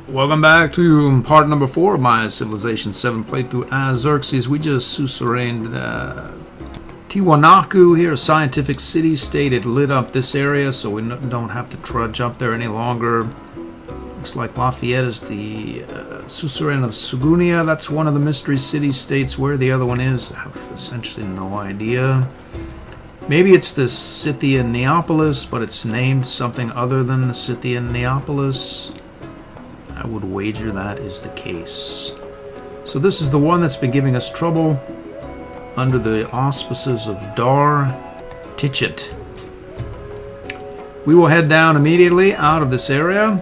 Welcome back to part number 4 of my Civilization 7 playthrough as Xerces. We just suzerained Tiwanaku here, a scientific city-state. It lit up this area, so we don't have to trudge up there any longer. Looks like Lafayette is the suzerain of Sugunia. That's one of the mystery city-states. Where the other one is, I have essentially no idea. Maybe it's the Scythian Neapolis, but it's named something other than the Scythian Neapolis. I would wager that is the case. So this is the one that's been giving us trouble under the auspices of Dar Tichet. We will head down immediately out of this area.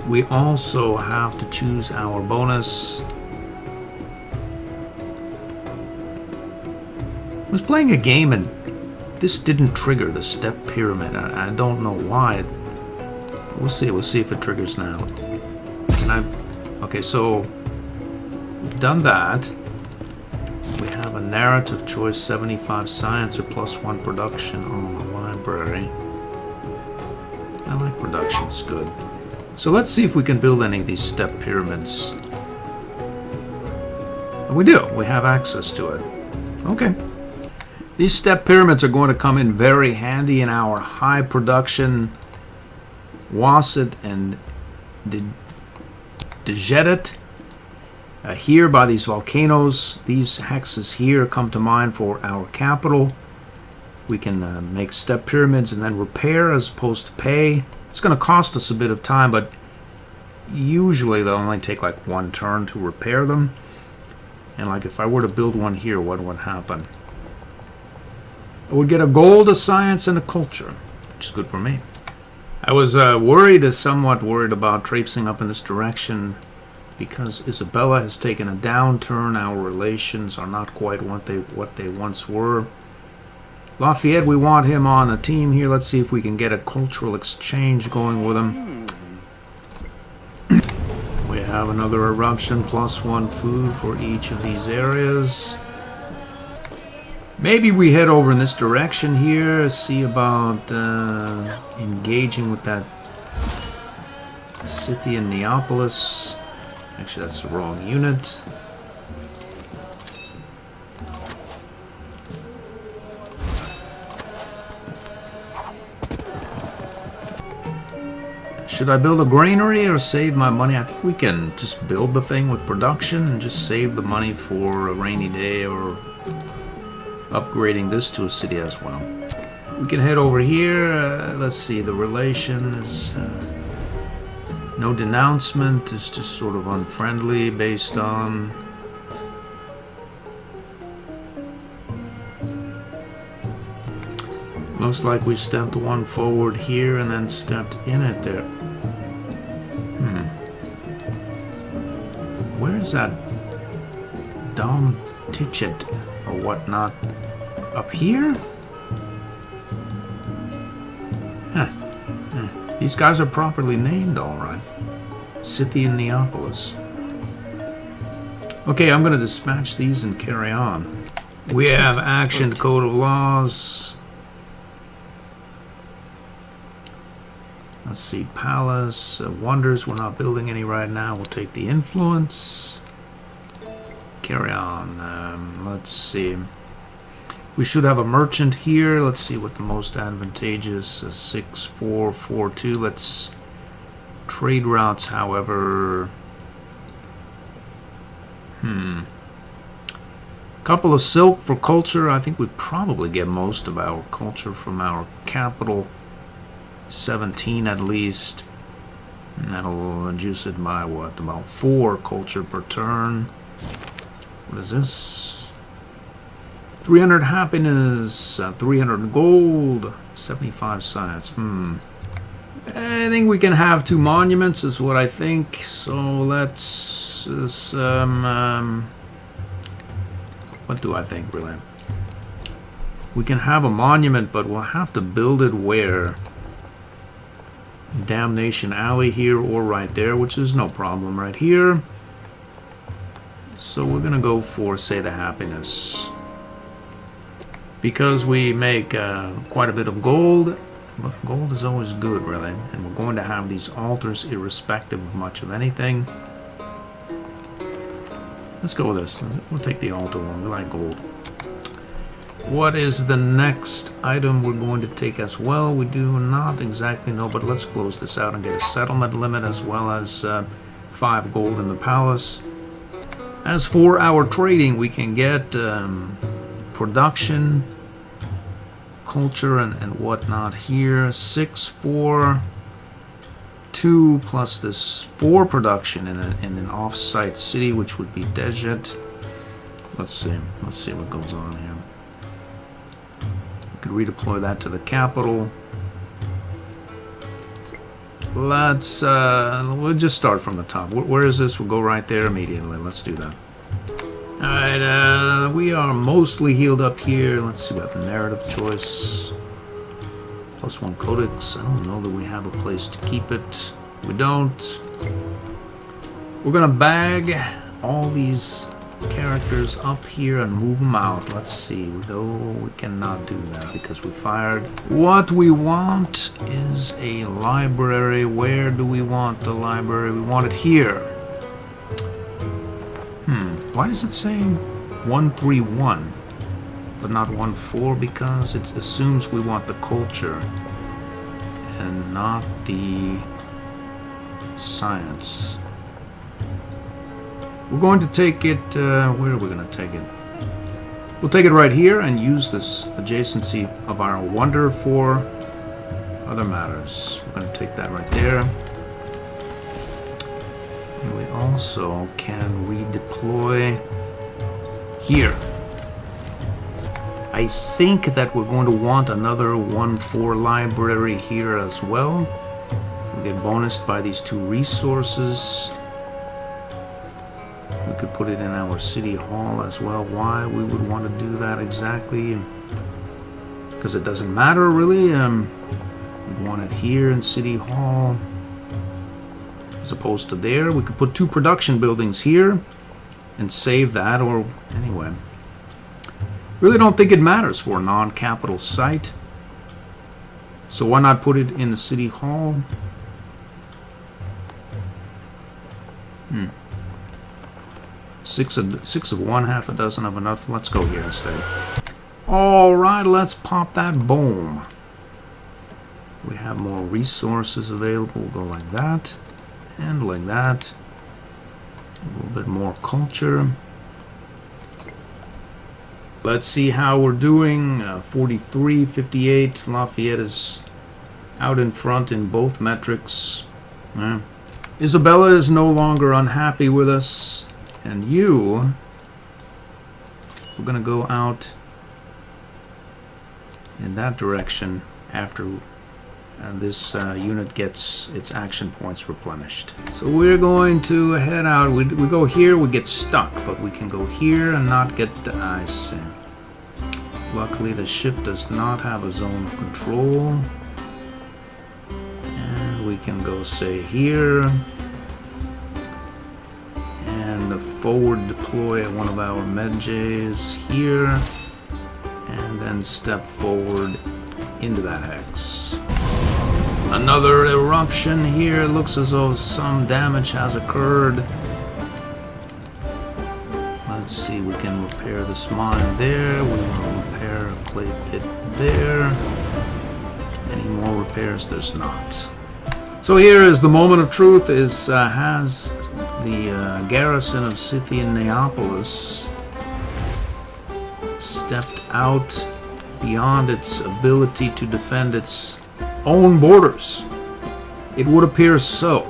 We also have to choose our bonus. I was playing a game and this didn't trigger the step pyramid. I don't know why. We'll see if it triggers now. Okay, so we've done that. We have a narrative choice, 75 science or +1 production on the library. I like production, it's good. So let's see if we can build any of these step pyramids. And we do, we have access to it. Okay. These step pyramids are going to come in very handy in our high production Wasit and Dejedet. Here by these volcanoes, these hexes here come to mind for our capital. We can make step pyramids and then repair as opposed to pay. It's going to cost us a bit of time, but usually they'll only take like one turn to repair them. And like if I were to build one here, what would happen? I would get a gold, a science, and a culture, which is good for me. I was somewhat worried about traipsing up in this direction because Isabella has taken a downturn. Our relations are not quite what they once were. Lafayette, we want him on a team here. Let's see if we can get a cultural exchange going with him. We have another eruption, +1 food for each of these areas. Maybe we head over in this direction here, see about engaging with that Scythian Neapolis. Actually, that's the wrong unit. Should I build a granary or save my money? I think we can just build the thing with production and just save the money for a rainy day or upgrading this to a city as well. We can head over here. Let's see, the relation is no denouncement. It's just sort of unfriendly based on looks like we stepped one forward here and then stepped in it there. Where is that Dom Tichet or whatnot? Up here? Huh. These guys are properly named, alright. Scythian Neapolis. Okay, I'm going to dispatch these and carry on. We have action, code of laws. Let's see, palace, wonders. We're not building any right now. We'll take the influence. Carry on. Let's see. We should have a merchant here. Let's see what the most advantageous 6442. Let's trade routes, however. Couple of silk for culture. I think we probably get most of our culture from our capital. 17 at least. And that'll reduce it by what? About 4 culture per turn. What is this? 300 happiness, 300 gold, 75 science. I think we can have 2 monuments is what I think. So let's what do I think really? We can have a monument, but we'll have to build it where? Damnation Alley here or right there, which is no problem right here. So we're gonna go for, say, the happiness. Because we make quite a bit of gold, but gold is always good, really. And we're going to have these altars irrespective of much of anything. Let's go with this. We'll take the altar one. We like gold. What is the next item we're going to take as well? We do not exactly know, but let's close this out and get a settlement limit as well as 5 gold in the palace. As for our trading, we can get production, culture, and whatnot here. 6, 4, 2 plus this 4 production in an off-site city, which would be Dejet. Let's see what goes on here. We could redeploy that to the capital. We'll just start from the top. Where is this? We'll go right there immediately. Let's do that. Alright, we are mostly healed up here. Let's see, we have narrative choice. +1 codex. I don't know that we have a place to keep it. We don't. We're gonna bag all these characters up here and move them out. Let's see. No, we cannot do that because we fired. What we want is a library. Where do we want the library? We want it here. Why does it say 131 but not 14? Because it assumes we want the culture and not the science. We're going to take it, where are we going to take it? We'll take it right here and use this adjacency of our wonder for other matters. We're going to take that right there. And we also can redeploy here. I think that we're going to want another 1-4 library here as well. We get bonused by these 2 resources. We could put it in our city hall as well. Why we would want to do that exactly? Because it doesn't matter really. We'd want it here in city hall as opposed to there. We could put 2 production buildings here and save that, or anyway. Really don't think it matters for a non-capital site. So why not put it in the city hall? 6 of one, half a dozen of another. Let's go here instead. Alright, let's pop that bomb. We have more resources available. We'll go like that. And like that. A little bit more culture. Let's see how we're doing. 43, 58. Lafayette is out in front in both metrics. Isabella is no longer unhappy with us. And we're going to go out in that direction after this unit gets its action points replenished. So we're going to head out. We go here, we get stuck, but we can go here and not get the ice. Luckily, the ship does not have a zone of control. And we can go, say, here. And forward deploy one of our medjays here. And then step forward into that hex. Another eruption here. Looks as though some damage has occurred. Let's see, we can repair this mine there. We want to repair a clay pit there. Any more repairs? There's not. So here is the moment of truth. Has the garrison of Scythian Neapolis stepped out beyond its ability to defend its own borders? It would appear so,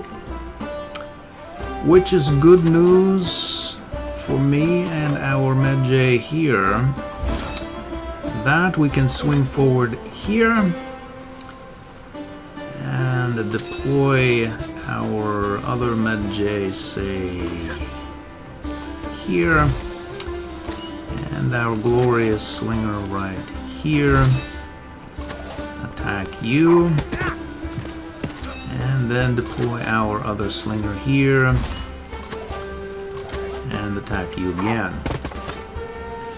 which is good news for me and our medjay here. That we can swing forward here and deploy our other medjay, say, here, and our glorious slinger right here. Attack you, and then deploy our other slinger here and attack you again.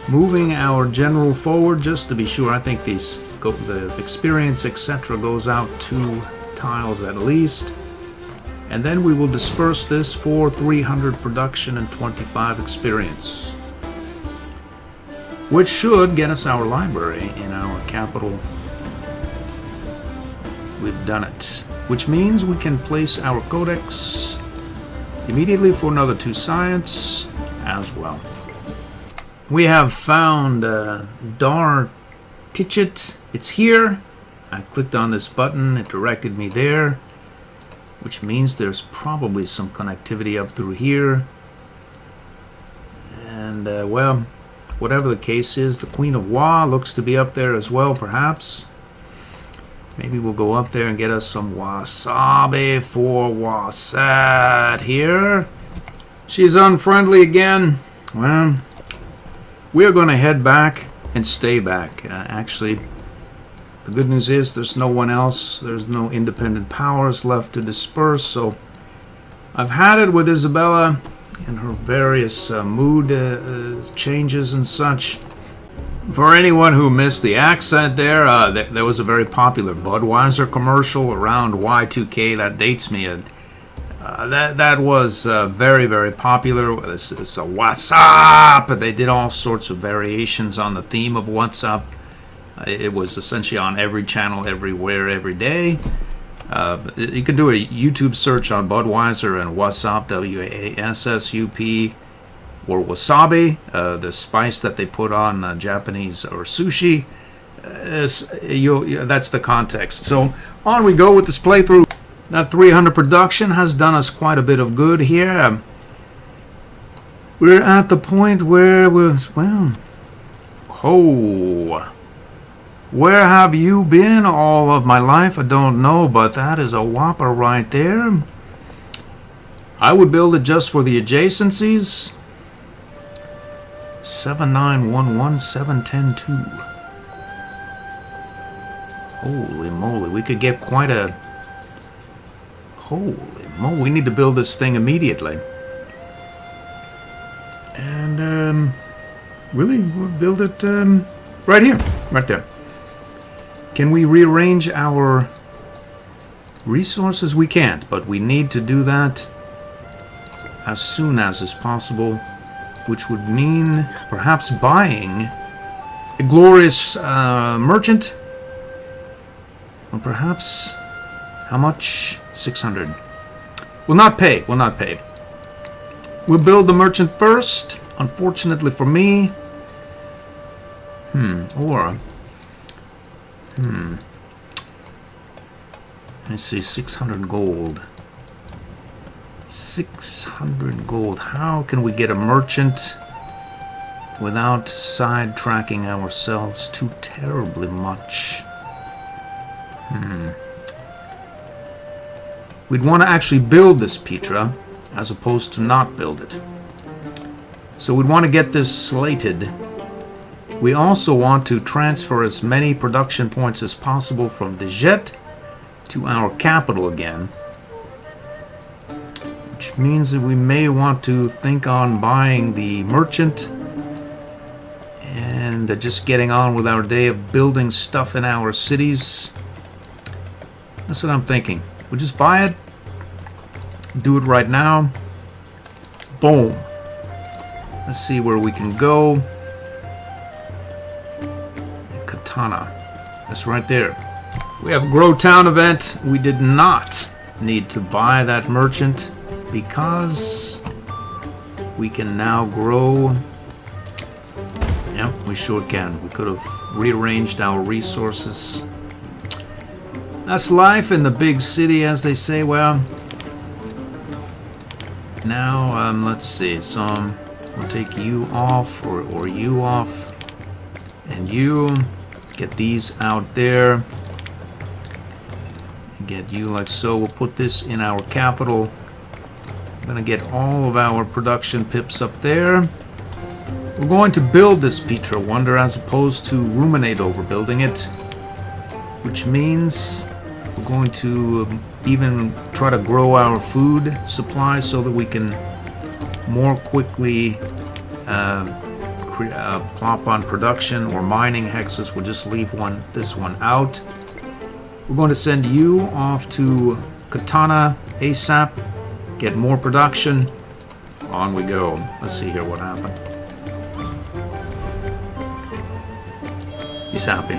Moving our general forward just to be sure. I think these the experience, etc., goes out 2 tiles at least. And then we will disperse this for 300 production and 25 experience, which should get us our library in our capital. We've done it, which means we can place our codex immediately for another 2 science as well. We have found Dar Tichet. It's here. I clicked on this button, it directed me there, which means there's probably some connectivity up through here. And well, whatever the case is, the Queen of Wa looks to be up there as well, perhaps. Maybe we'll go up there and get us some wasabi for Wasat here. She's unfriendly again. Well, we're going to head back and stay back. Actually, the good news is there's no one else. There's no independent powers left to disperse. So I've had it with Isabella and her various mood changes and such. For anyone who missed the accent there, there was a very popular Budweiser commercial around Y2K that dates me. That was very, very popular. It's a what's up. They did all sorts of variations on the theme of what's up. It was essentially on every channel, everywhere, every day. You can do a YouTube search on Budweiser and Wassup, W-A-S-S-U-P, or wasabi, the spice that they put on Japanese or sushi. That's the context. So on we go with this playthrough. That 300 production has done us quite a bit of good here. We're at the point where we're, well, where have you been all of my life? I don't know, but that is a whopper right there. I would build it just for the adjacencies. 7911710-2. Holy moly, we could get quite a... Holy moly, we need to build this thing immediately. And, really, we'll build it right here, right there. Can we rearrange our resources? We can't, but we need to do that as soon as is possible, which would mean perhaps buying a glorious merchant, or perhaps, how much? 600. Will not pay, will not pay. We'll build the merchant first, unfortunately for me. Let's see, 600 gold. 600 gold. How can we get a merchant without sidetracking ourselves too terribly much? We'd want to actually build this Petra as opposed to not build it. So we'd want to get this slated. We also want to transfer as many production points as possible from Dejet to our capital again, which means that we may want to think on buying the merchant and just getting on with our day of building stuff in our cities. That's what I'm thinking. We'll just buy it, do it right now. Boom. Let's see where we can go. Katana. That's right there. We have a Grow Town event. We did not need to buy that merchant because we can now grow. Yep, we sure can. We could have rearranged our resources. That's life in the big city, as they say. Well, now let's see. So we'll take you off, or you off, and you get these out there. Get you like so. We'll put this in our capital. I'm gonna get all of our production pips up there. We're going to build this Petra Wonder as opposed to ruminate over building it, which means we're going to even try to grow our food supply so that we can more quickly plop on production or mining hexes. We'll just leave this one out. We're going to send you off to Katana ASAP. Get more production. On we go. Let's see here what happened. He's happy.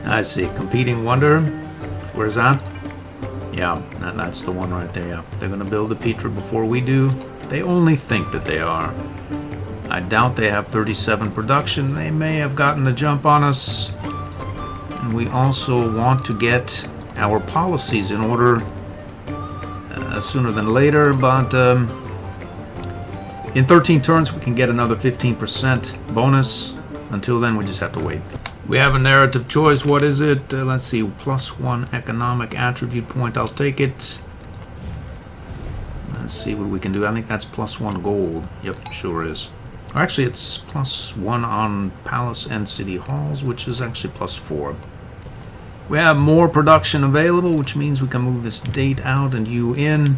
I see. Competing wonder. Where's that? Yeah, that's the one right there. Yeah, they're going to build the Petra before we do. They only think that they are. I doubt they have 37 production. They may have gotten the jump on us. And we also want to get our policies in order sooner than later, but in 13 turns we can get another 15% bonus. Until then, we just have to wait. We have a narrative choice. What is it? Let's see. +1 economic attribute point. I'll take it. Let's see what we can do. I think that's +1 gold. Yep, sure is. Or actually, it's +1 on palace and city halls, which is actually +4. We have more production available, which means we can move this date out and you in.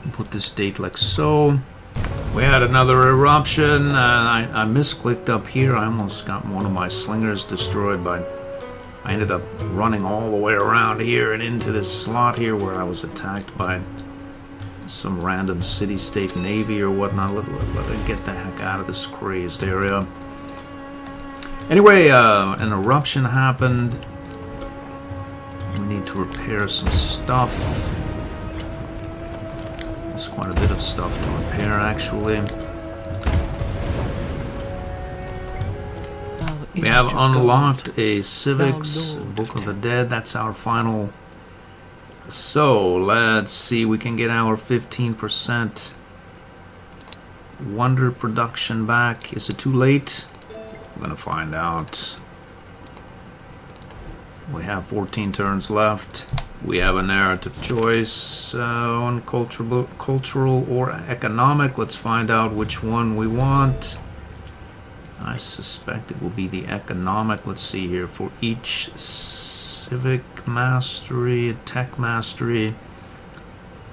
And put this date like so. We had another eruption. I misclicked up here. I almost got one of my slingers destroyed, but I ended up running all the way around here and into this slot here where I was attacked by some random city-state navy or whatnot. Let it get the heck out of this crazed area. Anyway, an eruption happened. We need to repair some stuff. There's quite a bit of stuff to repair, actually. We have unlocked a civics, Book of the Dead. That's our final. So, let's see. We can get our 15% wonder production back. Is it too late? We're going to find out. We have 14 turns left. We have a narrative choice on cultural or economic. Let's find out which one we want. I suspect it will be the economic. Let's see here. For each civic mastery, tech mastery,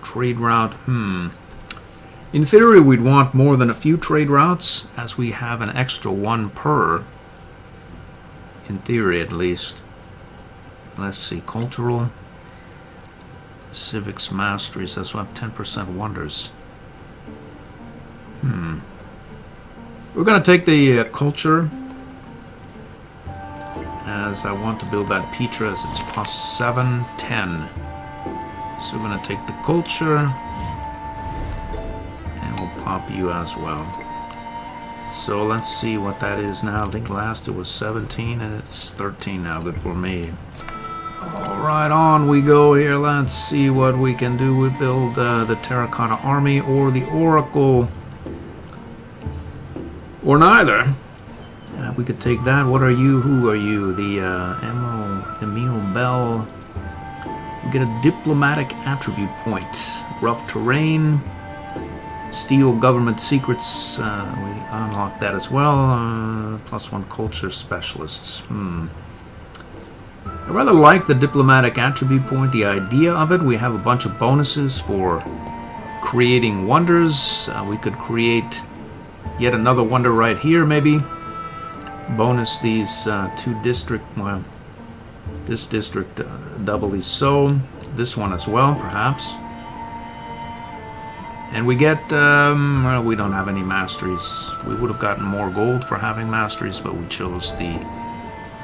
trade route. In theory, we'd want more than a few trade routes, as we have an extra one per. In theory, at least. Let's see. Cultural. Civics mastery says we have 10% wonders. We're going to take the culture, as I want to build that Petra, as it's +7, 10. So we're going to take the culture, and we'll pop you as well. So let's see what that is now. I think last it was 17, and it's 13 now. Good for me. Alright, on we go here. Let's see what we can do. We build the Terracotta Army or the Oracle. Or neither. We could take that. What are you? Who are you? The Emil Bell. We get a diplomatic attribute point. Rough terrain. Steal government secrets. We unlock that as well. +1 culture specialists. I rather like the diplomatic attribute point, the idea of it. We have a bunch of bonuses for creating wonders. We could create yet another wonder right here, maybe. Bonus these two district, well, this district doubly so. This one as well, perhaps. And we get, well, we don't have any masteries. We would have gotten more gold for having masteries, but we chose the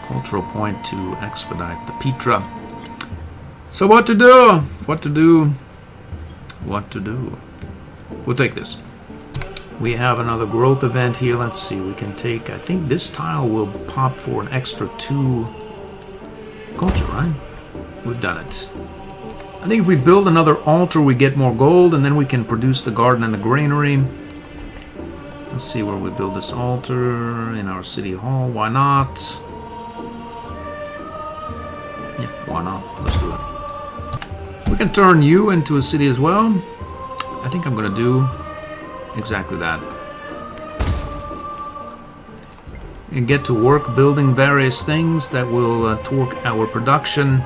cultural point to expedite the Petra. So what to do? What to do? What to do? We'll take this. We have another growth event here. Let's see. We can take, I think this tile will pop for an extra 2 culture, right? We've done it. I think if we build another altar, we get more gold, and then we can produce the garden and the granary. Let's see where we build this altar. In our city hall. Why not? Yeah, why not? Let's do it. We can turn you into a city as well. I think I'm going to do exactly that. And get to work building various things that will torque our production.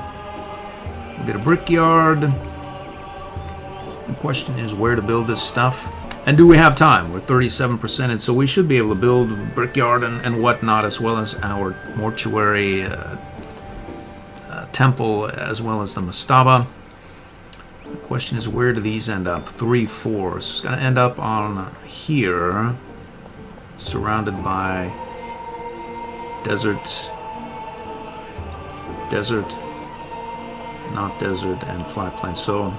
We'll get a brickyard. The question is where to build this stuff. And do we have time? We're 37% in, so we should be able to build brickyard and whatnot, as well as our mortuary temple, as well as the mastaba. The question is, where do these end up? 3, 4. So it's going to end up on here, surrounded by desert, not desert, and flat plain. So,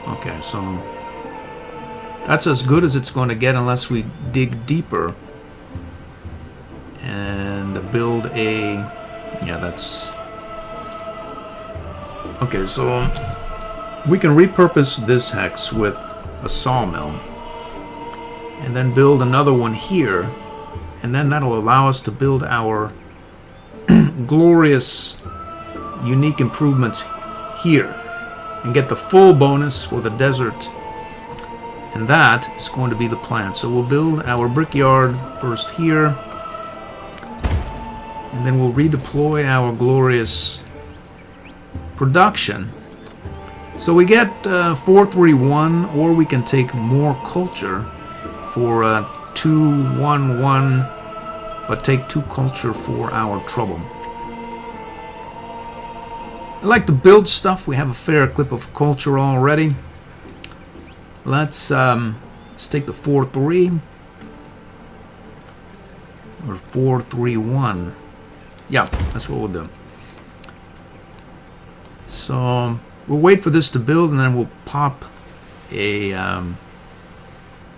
okay, so that's as good as it's going to get unless we dig deeper and build a, yeah, that's, okay, so we can repurpose this hex with a sawmill and then build another one here, and then that'll allow us to build our glorious unique improvements here and get the full bonus for the desert. And that is going to be the plan. So we'll build our brickyard first here, and then we'll redeploy our glorious production. So we get 431, or we can take more culture for 211, but take 2 culture for our trouble. I like to build stuff. We have a fair clip of culture already. Let's take the 4-3 or 4-3-1. Yeah, that's what we'll do. So we'll wait for this to build, and then we'll pop a.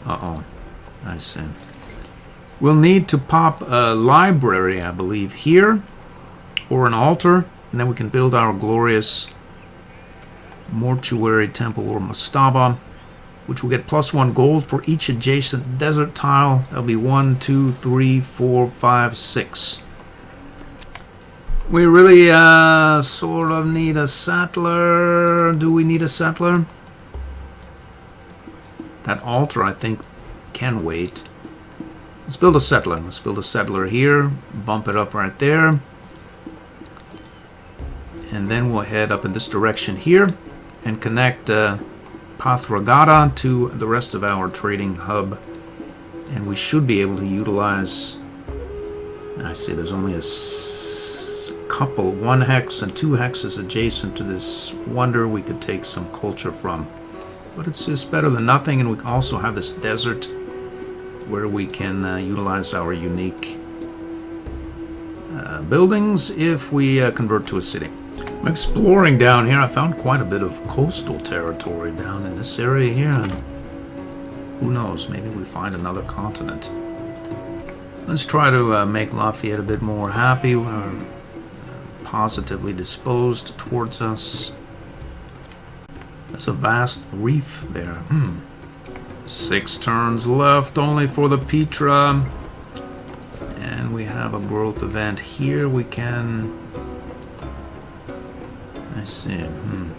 I see. We'll need to pop a library, I believe, here, or an altar, and then we can build our glorious mortuary temple or mastaba, which will get +1 gold for each adjacent desert tile. That'll be 1, 2, 3, 4, 5, 6. We really sort of need a settler. Do we need a settler? That altar, I think, can wait. Let's build a settler. Let's build a settler here. Bump it up right there. And then we'll head up in this direction here and connect Pathragada to the rest of our trading hub, and we should be able to utilize, I see there's only a couple, 1 hex and 2 hexes adjacent to this wonder we could take some culture from, but it's just better than nothing. And we also have this desert where we can utilize our unique buildings if we convert to a city. I'm exploring down here. I found quite a bit of coastal territory down in this area here, and who knows, maybe we find another continent. Let's try to make Lafayette a bit more happy, or positively disposed towards us. There's a vast reef there. 6 turns left only for the Petra, and we have a growth event here. We can, I see.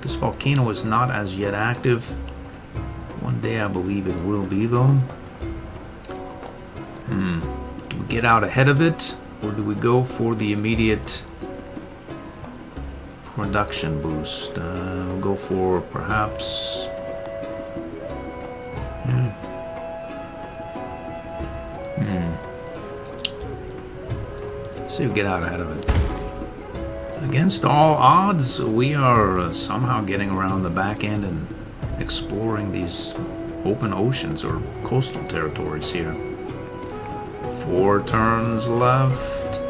This volcano is not as yet active. One day I believe it will be, though. Do we get out ahead of it, or do we go for the immediate production boost? We'll go for perhaps. Let's see if we get out ahead of it. Against all odds, we are somehow getting around the back end and exploring these open oceans or coastal territories here. 4 turns left.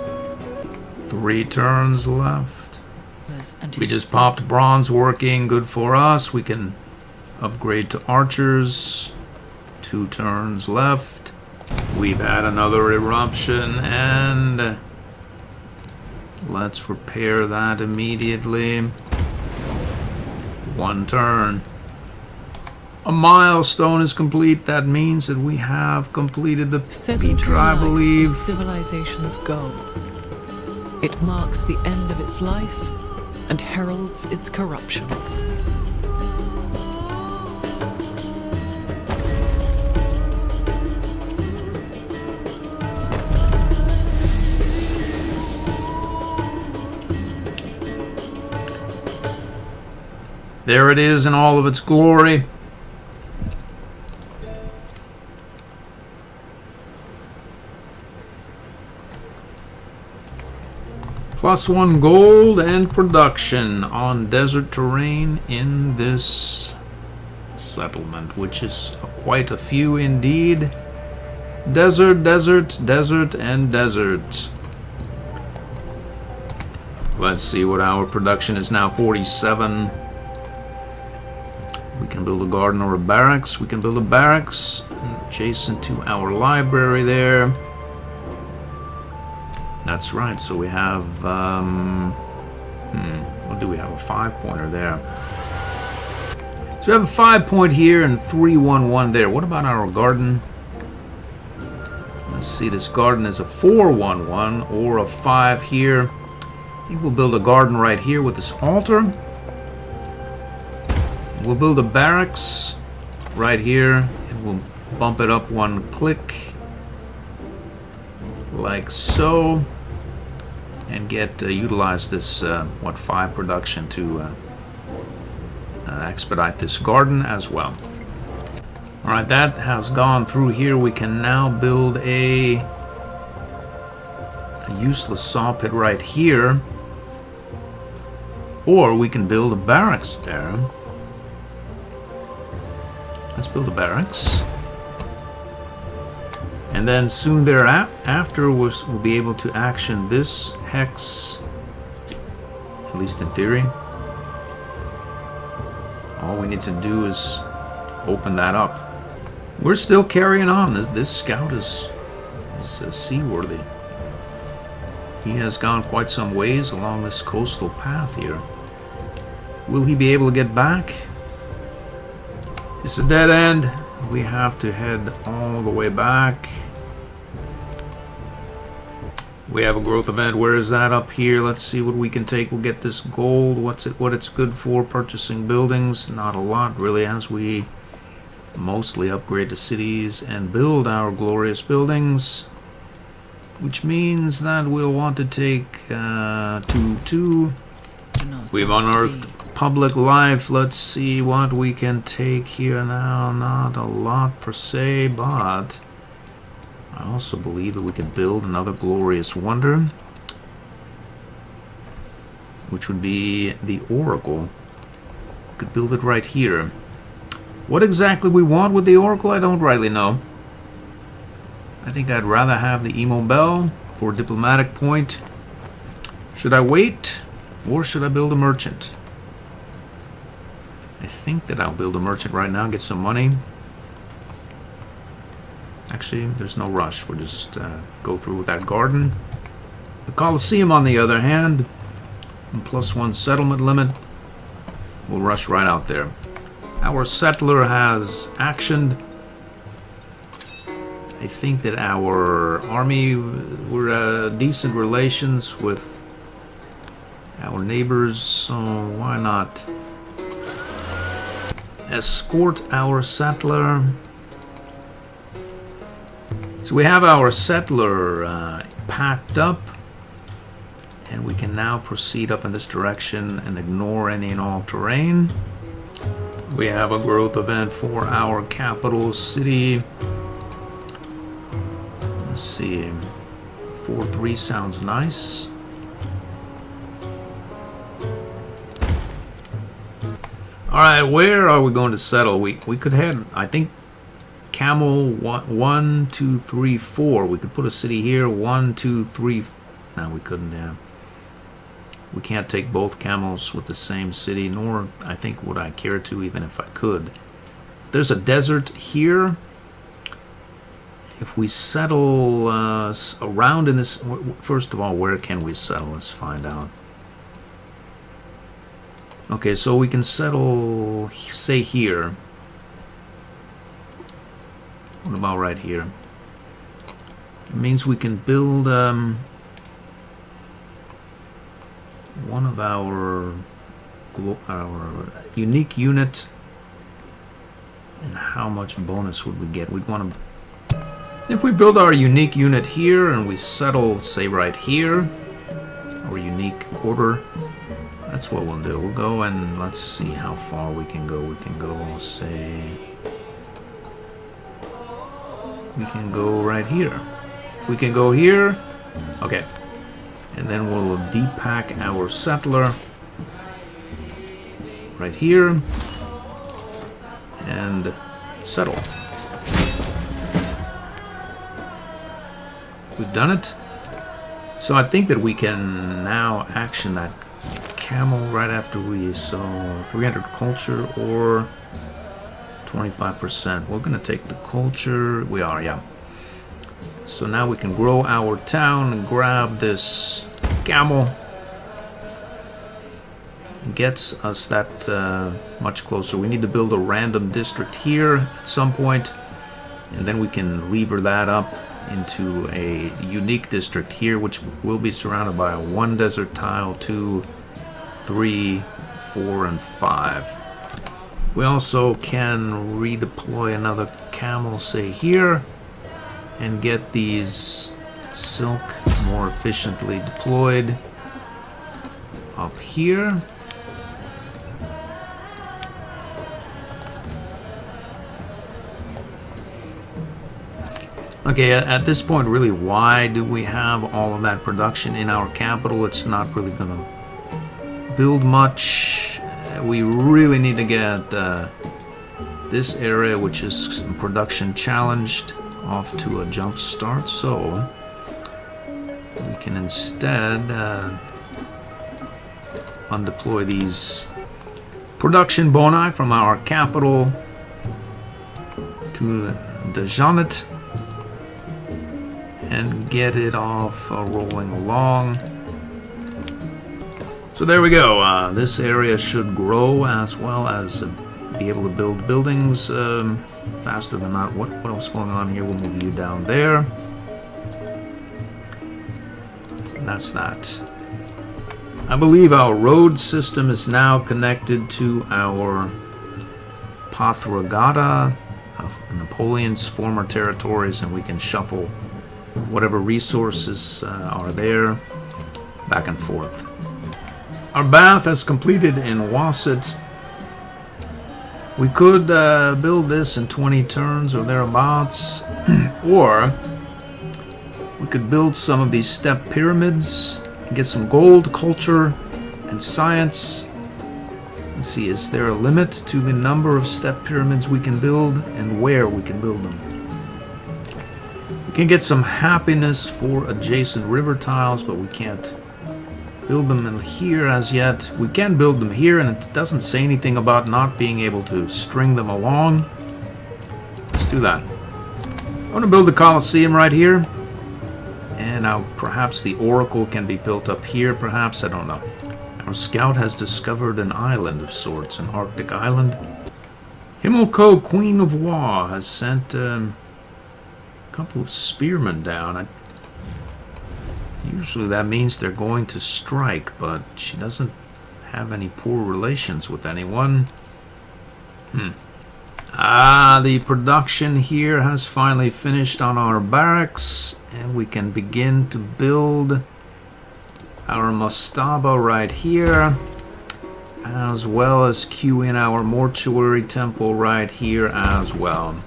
3 turns left. We just popped bronze working, good for us. We can upgrade to archers. 2 turns left. We've had another eruption, and let's repair that immediately. 1 turn. A milestone is complete. That means that we have completed the Petra, I believe. Civilization's goal. It marks the end of its life and heralds its corruption. There it is in all of its glory. +1 gold and production on desert terrain in this settlement, which is quite a few indeed. Desert, desert, desert, and desert. Let's see what our production is now. 47. We can build a garden or a barracks. We can build a barracks adjacent to our library there. That's right. So we have, what do we have? A 5-pointer there. So we have a 5-point here and 3-1-1 there. What about our garden? Let's see. This garden is a 4-1-1 or a 5 here. I think we'll build a garden right here with this altar. We'll build a barracks right here, and we'll bump it up 1 click, like so, and get utilize this 5 production to expedite this garden as well. All right, that has gone through here. We can now build a useless saw pit right here, or we can build a barracks there. Let's build a barracks. And then soon thereafter, we'll be able to action this hex, at least in theory. All we need to do is open that up. We're still carrying on. This scout is seaworthy. He has gone quite some ways along this coastal path here. Will he be able to get back? It's a dead end. We have to head all the way back. We have a growth event. Where is that? Up here. Let's see what we can take. We'll get this gold. What it's good for? Purchasing buildings. Not a lot really, as we mostly upgrade the cities and build our glorious buildings, which means that we'll want to take 2. We've unearthed public life. Let's see what we can take here now. Not a lot per se, but I also believe that we can build another glorious wonder, which would be the Oracle. We could build it right here. What exactly we want with the Oracle, I don't rightly know. I think I'd rather have the Emo Bell for a diplomatic point. Should I wait, or should I build a merchant? I think that I'll build a merchant right now, get some money. Actually, there's no rush. We'll just go through with that garden. The Colosseum, on the other hand, +1 settlement limit, we'll rush right out there. Our settler has actioned. I think that our army, we're decent relations with our neighbors, so why not escort our settler? So we have our settler packed up, and we can now proceed up in this direction and ignore any and all terrain. We have a growth event for our capital city. Let's see, 4-3 sounds nice. All right, where are we going to settle? We could head, I think, Camel 1, 2, 3, 4. We could put a city here. 1, 2, 3. No, we couldn't. Yeah. We can't take both camels with the same city, nor I think would I care to, even if I could. There's a desert here. If we settle around in this, first of all, where can we settle? Let's find out. Okay, so we can settle, say, here. What about right here? It means we can build one of our unique unit. And how much bonus would we get? We'd want to, if we build our unique unit here and we settle, say, right here, our unique quarter, that's what we'll do. We'll go and let's see how far we can go. We can go, say, we can go right here. We can go here. Okay. And then we'll depack our settler right here and settle. We've done it. So I think that we can now action that camel right after we saw 300 culture or 25%. We're gonna take the culture. We are, yeah. So now we can grow our town and grab this camel. Gets us that much closer. We need to build a random district here at some point, and then we can lever that up into a unique district here, which will be surrounded by 1 desert tile, 2, 3, 4, and 5. We also can redeploy another camel, say here, and get these silk more efficiently deployed up here. Okay, at this point, really, why do we have all of that production in our capital? It's not really going to build much. We really need to get this area, which is production challenged, off to a jump start. So we can instead undeploy these production boni from our capital to Dejanet and get it off rolling along. So there we go. This area should grow as well as be able to build buildings faster than not. What else going on here? We'll move you down there. And that's that. I believe our road system is now connected to our Pathragata, Napoleon's former territories, and we can shuffle whatever resources are there back and forth. Our bath has completed in Wasset. We could build this in 20 turns or thereabouts, or we could build some of these step pyramids and get some gold, culture, and science. Let's see, is there a limit to the number of step pyramids we can build and where we can build them? We can get some happiness for adjacent river tiles, but we can't build them in here as yet. We can build them here, and it doesn't say anything about not being able to string them along. Let's do that. I want to build the Colosseum right here, and now perhaps the Oracle can be built up here, perhaps, I don't know. Our scout has discovered an island of sorts, an Arctic island. Himmelko, Queen of Wa, has sent a couple of spearmen down. Usually that means they're going to strike, but she doesn't have any poor relations with anyone. The production here has finally finished on our barracks, and we can begin to build our mastaba right here, as well as queue in our mortuary temple right here as well.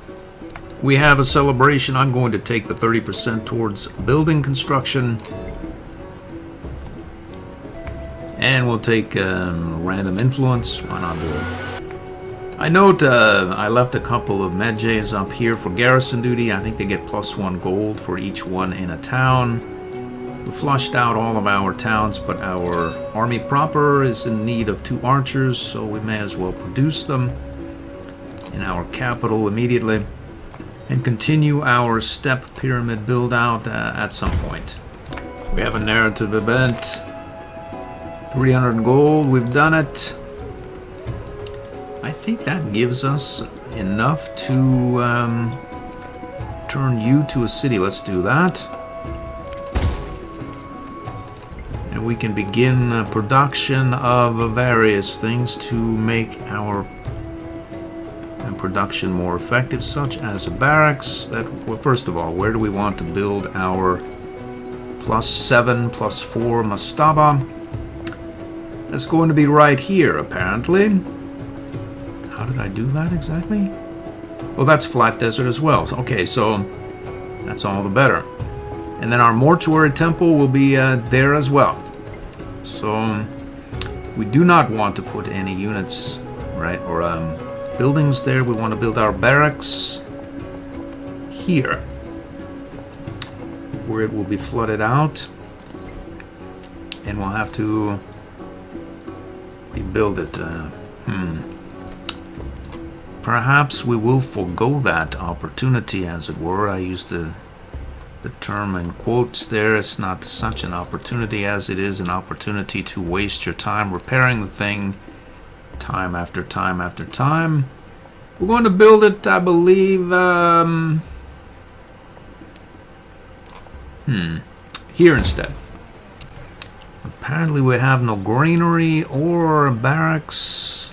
We have a celebration. I'm going to take the 30% towards building construction. And we'll take random influence. Why not do it? I note I left a couple of medjays up here for garrison duty. I think they get +1 gold for each one in a town. We flushed out all of our towns, but our army proper is in need of 2 archers, so we may as well produce them in our capital immediately and continue our step pyramid build out at some point. We have a narrative event. 300 gold, we've done it. I think that gives us enough to turn you to a city. Let's do that. And we can begin production of various things to make our production more effective, such as a barracks. Well, first of all, where do we want to build our +7, +4 mastaba? That's going to be right here, apparently. How did I do that exactly? Well, that's flat desert as well. Okay, so that's all the better. And then our mortuary temple will be there as well. So we do not want to put any units, right, or buildings there. We want to build our barracks here, where it will be flooded out. And we'll have to rebuild it. Perhaps we will forego that opportunity, as it were. I use the term in quotes there. It's not such an opportunity as it is an opportunity to waste your time repairing the thing time after time after time. We're going to build it, I believe, here instead. Apparently we have no granary or a barracks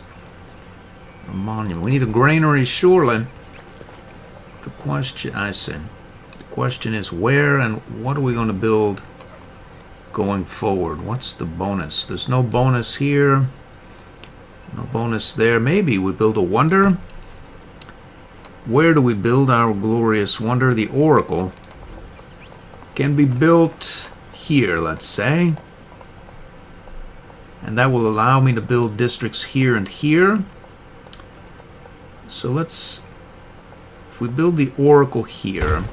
or monument. We need a granary, surely. The question, I say, the question is where and what are we going to build going forward? What's the bonus? There's no bonus here. No bonus there. Maybe we build a wonder. Where do we build our glorious wonder? The Oracle can be built here, let's say. And that will allow me to build districts here and here. So let's, if we build the Oracle here,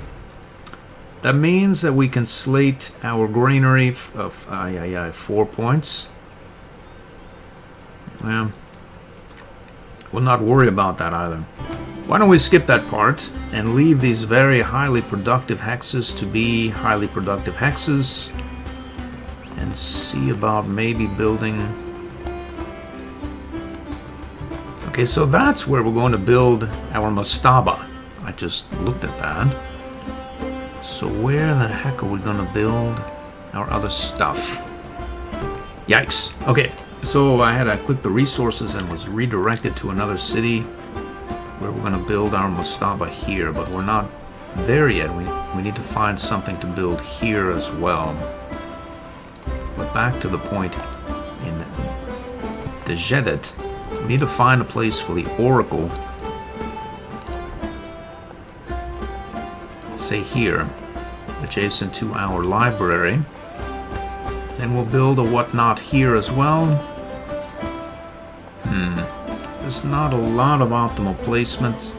that means that we can slate our granary of 4 points. Well, we'll not worry about that either. Why don't we skip that part and leave these very highly productive hexes to be highly productive hexes, and see about maybe building. Okay, so that's where we're going to build our mastaba. I just looked at that. So where the heck are we going to build our other stuff? Yikes. Okay, so I had to click the resources and was redirected to another city where we're going to build our mastaba here, but we're not there yet. We need to find something to build here as well. But back to the point in Dejedet, we need to find a place for the Oracle. Say here, adjacent to our library. Then we'll build a whatnot here as well. There's not a lot of optimal placement,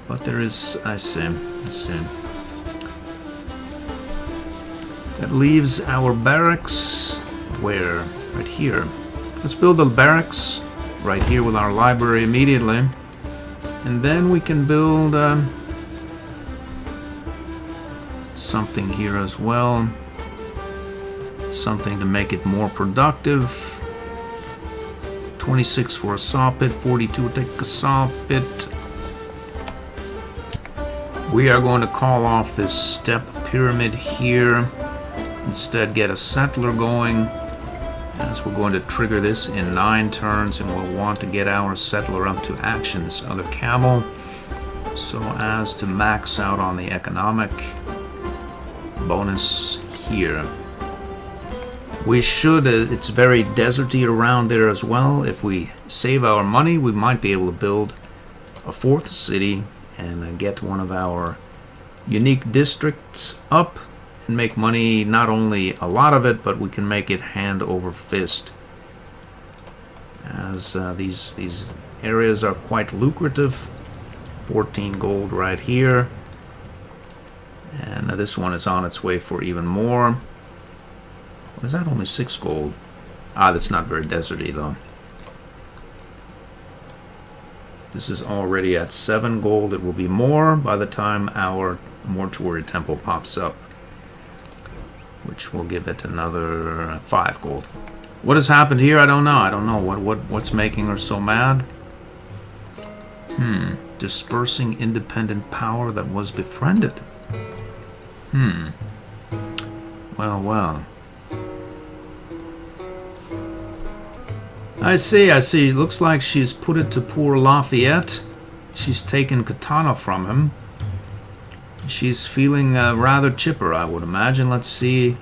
but there is, I see. That leaves our barracks where? Right here. Let's build a barracks right here with our library immediately. And then we can build something here as well. Something to make it more productive. 26 for a saw pit, 42 to take a saw pit. We are going to call off this step pyramid here. Instead get a settler going, as we're going to trigger this in 9 turns, and we'll want to get our settler up to action, this other camel, so as to max out on the economic bonus here. We should, it's very deserty around there as well. If we save our money, we might be able to build a 4th city and get one of our unique districts up and make money, not only a lot of it, but we can make it hand over fist, as these areas are quite lucrative. 14 gold right here, and this one is on its way for even more. What is that? Only 6 gold. That's not very deserty though. This is already at 7 gold. It will be more by the time our mortuary temple pops up, which will give it another 5 gold. What has happened here? I don't know. I don't know what's making her so mad. Dispersing independent power that was befriended. Well. I see. Looks like she's put it to poor Lafayette. She's taken Katana from him. She's feeling rather chipper, I would imagine. Let's see.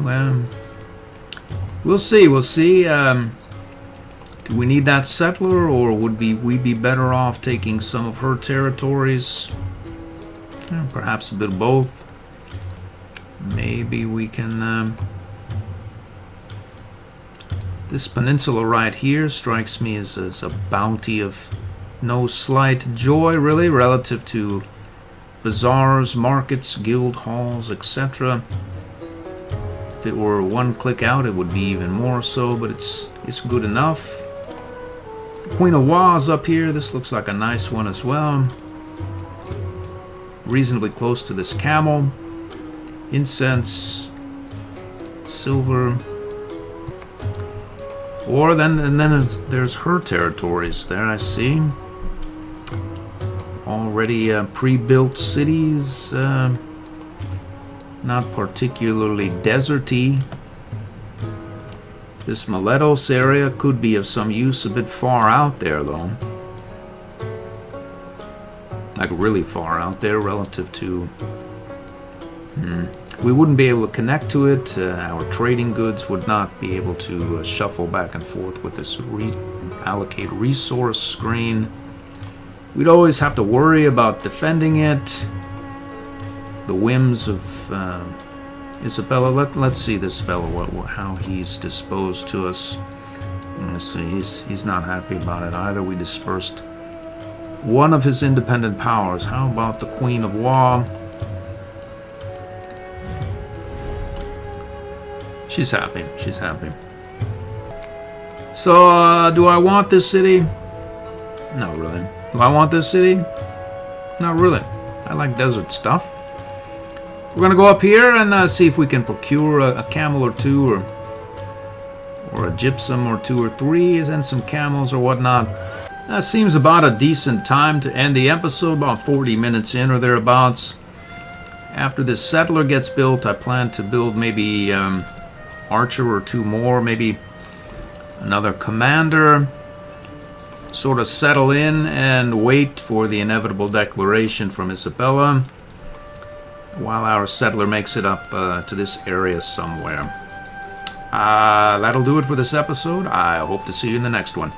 Well, we'll see. Do we need that settler, or would we be better off taking some of her territories? Perhaps a bit of both. Maybe we can... this peninsula right here strikes me as a bounty of no slight joy, really, relative to bazaars, markets, guild halls, etc. If it were one click out, it would be even more so, but it's good enough. The Queen of Wa's up here. This looks like a nice one as well. Reasonably close to this camel. Incense, silver. Or then there's her territories there, I see. Already pre-built cities. Not particularly deserty. This Miletos area could be of some use a bit far out there, though. Like really far out there relative to... We wouldn't be able to connect to it. Our trading goods would not be able to shuffle back and forth with this allocate resource screen. We'd always have to worry about defending it. The whims of Isabella. Let's see this fellow, how he's disposed to us. Let's see, he's not happy about it either. We dispersed one of his independent powers. How about the Queen of Wa? She's happy. She's happy. So, do I want this city? Not really. Do I want this city? Not really. I like desert stuff. We're gonna go up here and see if we can procure a camel or two, or a gypsum or two or three, and some camels or whatnot. That seems about a decent time to end the episode, about 40 minutes in or thereabouts. After this settler gets built, I plan to build maybe archer or two more, maybe another commander. Sort of settle in and wait for the inevitable declaration from Isabella, while our settler makes it up to this area somewhere. That'll do it for this episode. I hope to see you in the next one.